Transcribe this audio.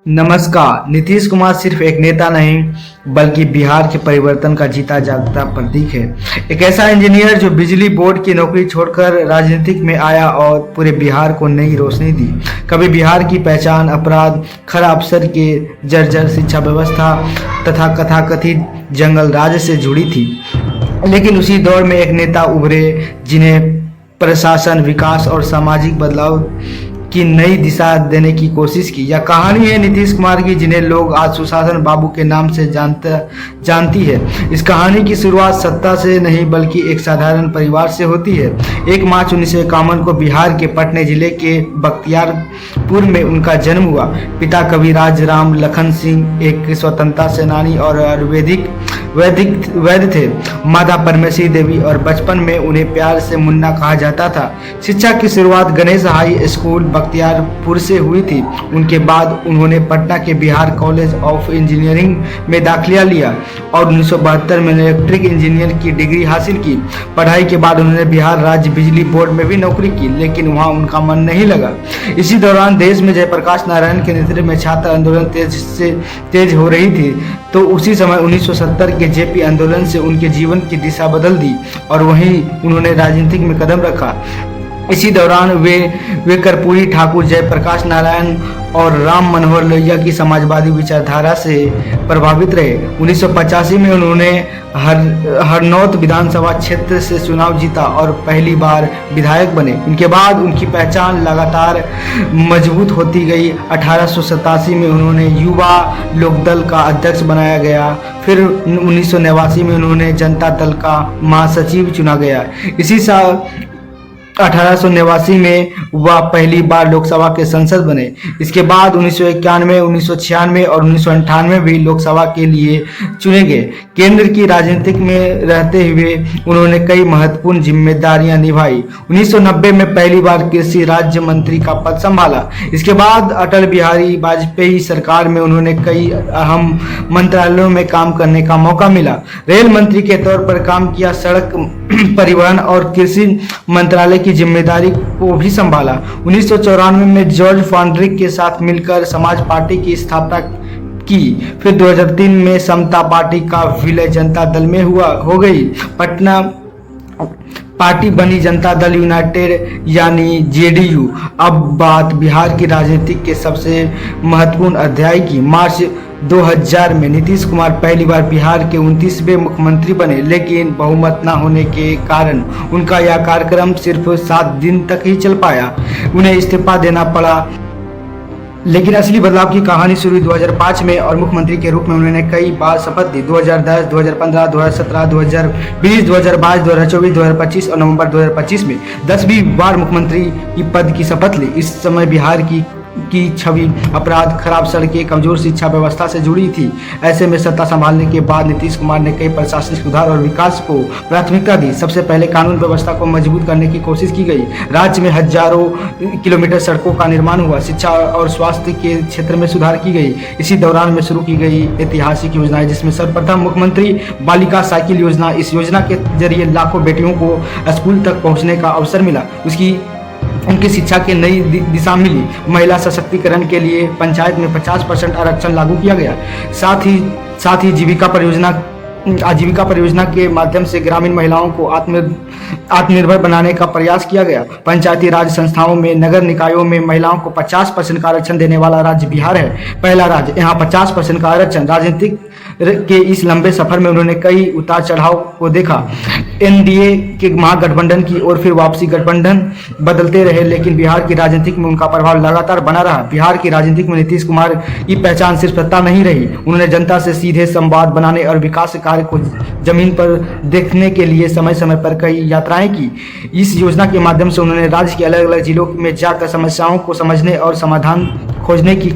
नमस्कार। नीतीश कुमार सिर्फ एक नेता नहीं बल्कि बिहार के परिवर्तन का जीता जागता प्रतीक है। एक ऐसा इंजीनियर जो बिजली बोर्ड की नौकरी छोड़कर राजनीतिक में आया और पूरे बिहार को नई रोशनी दी। कभी बिहार की पहचान अपराध, खराब अफसर के जर्जर शिक्षा व्यवस्था तथा कथाकथित जंगल राज से जुड़ी थी, लेकिन उसी दौर में एक नेता उभरे जिन्हें प्रशासन, विकास और सामाजिक बदलाव की नई दिशा देने की कोशिश की। यह कहानी है नीतीश कुमार की, जिन्हें लोग आज सुशासन बाबू के नाम से जानती है। इस कहानी की शुरुआत सत्ता से नहीं बल्कि एक साधारण परिवार से होती है। 1 मार्च 1951 को बिहार के पटना जिले के बख्तियारपुर में उनका जन्म हुआ। पिता कविराज राम लखन सिंह एक स्वतंत्रता सेनानी और आयुर्वेदिक वैद्य थे। माता परमेश्वरी देवी और बचपन में उन्हें प्यार से मुन्ना कहा जाता था। शिक्षा की शुरुआत गणेश हाई स्कूल बख्तियारपुर से हुई थी। उनके बाद उन्होंने पटना के बिहार कॉलेज ऑफ इंजीनियरिंग में दाखिला लिया और 1972 में इलेक्ट्रिक इंजीनियर की डिग्री हासिल की। पढ़ाई के बाद उन्होंने बिहार राज्य बिजली बोर्ड में भी नौकरी की, लेकिन वहां उनका मन नहीं लगा। इसी दौरान देश में जयप्रकाश नारायण के नेतृत्व में छात्र आंदोलन तेज हो रही थी, तो उसी समय 1970 के जेपी आंदोलन से उनके जीवन की दिशा बदल दी और वहीं उन्होंने राजनीति में कदम रखा। इसी दौरान वे कर्पूरी ठाकुर, जयप्रकाश नारायण और राम मनोहर लोहिया की समाजवादी विचारधारा से प्रभावित रहे। 1985 में उन्होंने हरनौत विधानसभा क्षेत्र से चुनाव जीता और पहली बार विधायक बने। इनके बाद उनकी पहचान लगातार मजबूत होती गई। 1887 में उन्होंने युवा लोकदल का अध्यक्ष बनाया गया। फिर 1989 में उन्होंने जनता दल का महासचिव चुना गया। इसी साल 1889 में वह पहली बार लोकसभा के सांसद बने। इसके बाद 1991, 1996 और 1998 भी लोकसभा के लिए चुने गए। केंद्र की राजनीति में रहते हुए उन्होंने कई महत्वपूर्ण जिम्मेदारियां निभाई। 1990 में पहली बार कृषि राज्य मंत्री का पद संभाला। इसके बाद अटल बिहारी वाजपेयी सरकार में उन्होंने कई अहम मंत्रालयों में काम करने का मौका मिला। रेल मंत्री के तौर पर काम किया, सड़क परिवहन और कृषि मंत्रालय की जिम्मेदारी को भी संभाला। 1994 में जॉर्ज फर्नांडिस के साथ मिलकर समाज पार्टी की स्थापना की। फिर 2003 में समता पार्टी का विलय जनता दल में हो गई। पटना पार्टी बनी जनता दल यूनाइटेड यानी जेडीयू। अब बात बिहार की राजनीति के सबसे महत्वपूर्ण अध्याय की। मार्च 2000 में नीतीश कुमार पहली बार बिहार के 29वें मुख्यमंत्री बने, लेकिन बहुमत न होने के कारण उनका यह कार्यक्रम सिर्फ 7 दिन तक ही चल पाया। उन्हें इस्तीफा देना पड़ा। लेकिन असली बदलाव की कहानी शुरू 2005 में और मुख्यमंत्री के रूप में उन्होंने कई बार शपथ ली। 2010, 2015, 2017, 2020, 2022, 2024, 2025 और नवंबर 2025 में 10वीं बार मुख्यमंत्री की पद की शपथ ली। इस समय बिहार की छवि अपराध, खराब सड़कें, कमजोर शिक्षा व्यवस्था से जुड़ी थी। ऐसे में सत्ता संभालने के बाद नीतीश कुमार ने कई प्रशासनिक सुधार और विकास को प्राथमिकता दी। सबसे पहले कानून व्यवस्था को मजबूत करने की कोशिश की गई। राज्य में हजारों किलोमीटर सड़कों का निर्माण हुआ। शिक्षा और स्वास्थ्य के क्षेत्र में सुधार की गई। इसी दौरान में शुरू की गई ऐतिहासिक योजनाएं, जिसमें सर्वप्रथम मुख्यमंत्री बालिका साइकिल योजना। इस योजना के जरिए लाखों बेटियों को स्कूल तक पहुंचने का अवसर मिला। उनकी शिक्षा की नई दिशा मिली। महिला सशक्तिकरण के लिए पंचायत में 50% आरक्षण लागू किया गया। साथ ही आजीविका परियोजना के माध्यम से ग्रामीण महिलाओं को आत्मनिर्भर बनाने का प्रयास किया गया। पंचायती राज संस्थाओं में, नगर निकायों में महिलाओं को 50% का आरक्षण देने वाला राज्य बिहार है। पहला राज्य, यहाँ 50% का आरक्षण। राजनीतिक के इस लंबे सफर में उन्होंने कई उतार चढ़ाव को देखा। एनडीए के महागठबंधन की ओर फिर वापसी, गठबंधन बदलते रहे, लेकिन बिहार की राजनीति में उनका प्रभाव लगातार बना रहा। बिहार की राजनीति में नीतीश कुमार की पहचान सिर्फ सत्ता नहीं रही। उन्होंने जनता से सीधे संवाद बनाने और विकास कार्य को जमीन पर देखने के लिए समय समय पर कई यात्राएं की। इस योजना के माध्यम से उन्होंने राज्य के अलग अलग जिलों में जाकर समस्याओं को समझने और समाधान खोजने की